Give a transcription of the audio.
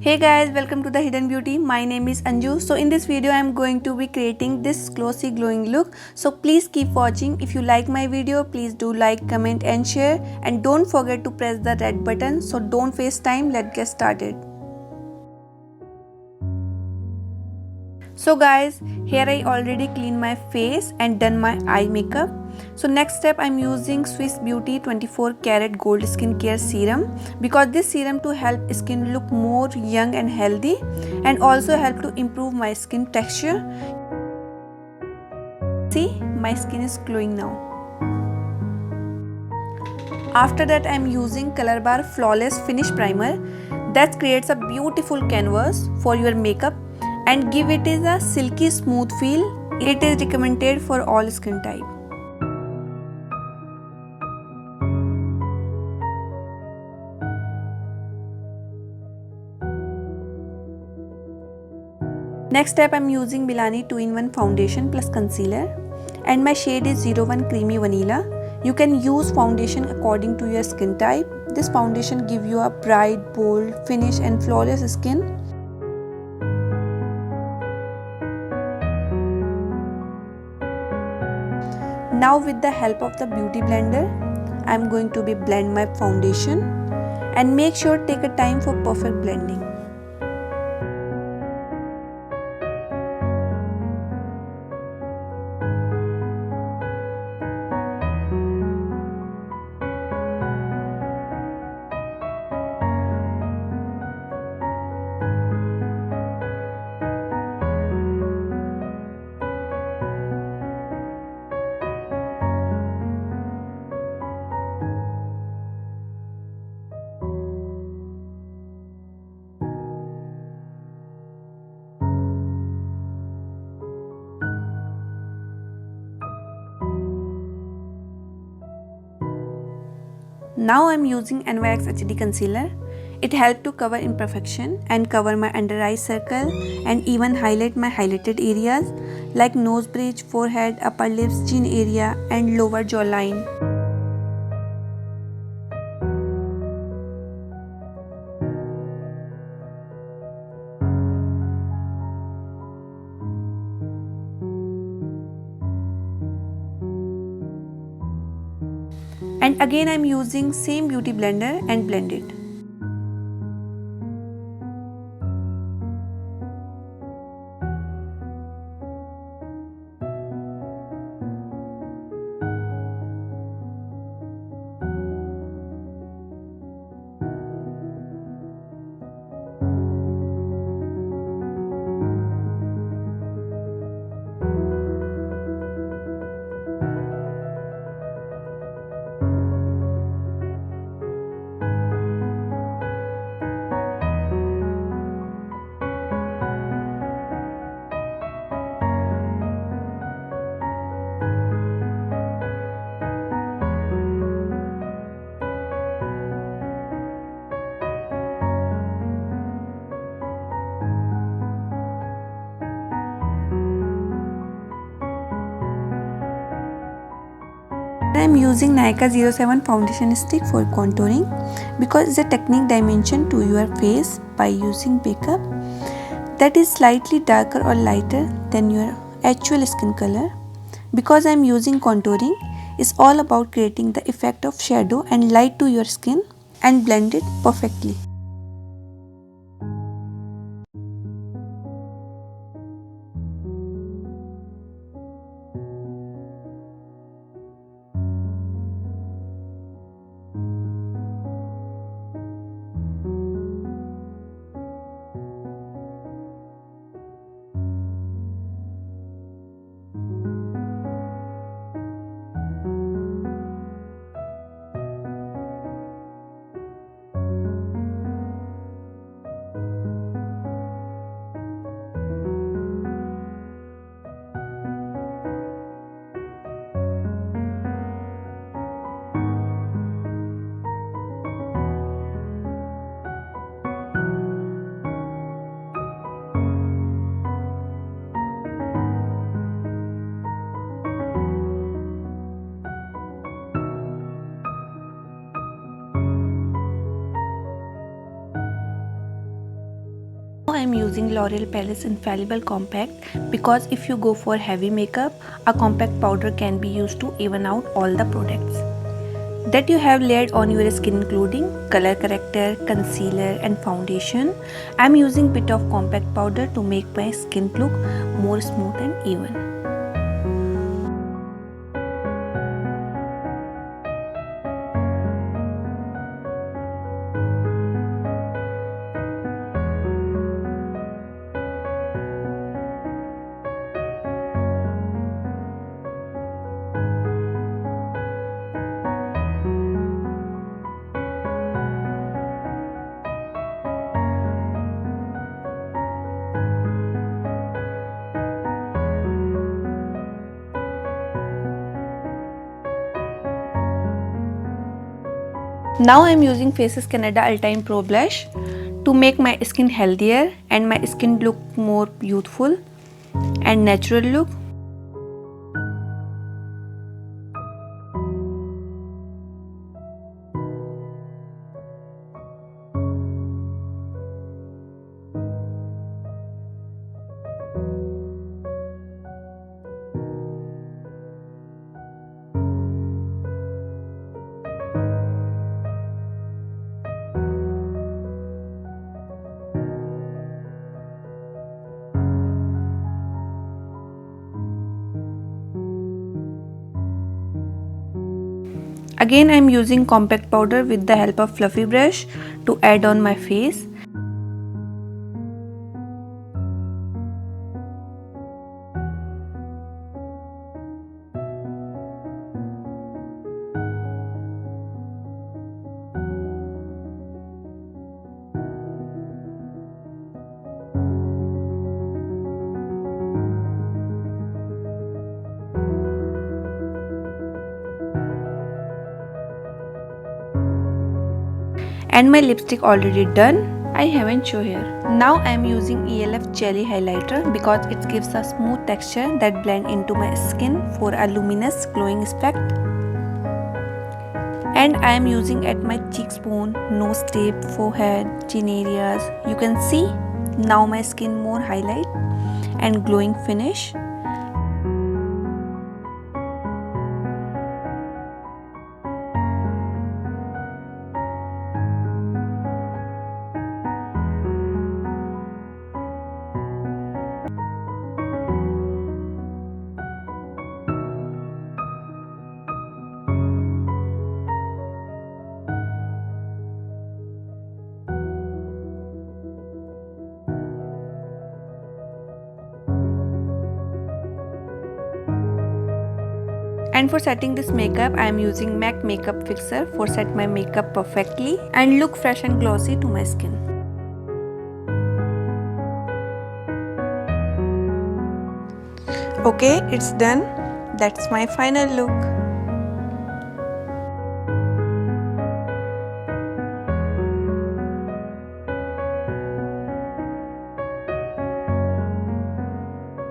Hey guys, welcome to the Hidden Beauty. My name is Anju. So in this video I am going to be creating this glossy glowing look. So please keep watching. If you like my video, please do like, comment and share, and don't forget to press the red button. So don't waste time, let's get started. So guys, here I already cleaned my face and done my eye makeup. So next step, I'm using Swiss Beauty 24 karat gold skincare serum, because this serum to help skin look more young and healthy, and also help to improve my skin texture. See, my skin is glowing now. After that, I'm using Color Bar Flawless Finish Primer that creates a beautiful canvas for your makeup and give it a silky smooth feel. It is recommended for all skin type. Next step, I'm using Milani 2-in-1 foundation plus concealer, and my shade is 01 Creamy Vanilla. You can use foundation according to your skin type. This foundation gives you a bright, bold finish and flawless skin. Now with the help of the beauty blender, I'm going to blend my foundation, and make sure take a time for perfect blending. Now I'm using NYX HD Concealer. It helped to cover imperfection and cover my under eye circle, and even highlight my highlighted areas like nose bridge, forehead, upper lips, chin area and lower jawline. And again I'm using same beauty blender and blend it. I am using Nykaa 07 foundation stick for contouring, because it's a technique dimension to your face by using makeup that is slightly darker or lighter than your actual skin color. Because I am using contouring, it's all about creating the effect of shadow and light to your skin and blend it perfectly. I am using L'Oreal Paris Infallible Compact because if you go for heavy makeup, a compact powder can be used to even out all the products that you have layered on your skin, including color corrector, concealer and foundation. I am using bit of compact powder to make my skin look more smooth and even. Now I am using Faces Canada Ultime Pro Blush to make my skin healthier and my skin look more youthful and natural look. Again I am using compact powder with the help of fluffy brush to add on my face. And my lipstick already done. I haven't shown here. Now I am using ELF Jelly Highlighter because it gives a smooth texture that blend into my skin for a luminous glowing effect. And I am using at my cheekbone, nose tip, forehead, chin areas. You can see now my skin more highlight and glowing finish. And for setting this makeup, I am using MAC Makeup Fixer for set my makeup perfectly and look fresh and glossy to my skin. Okay, it's done. That's my final look.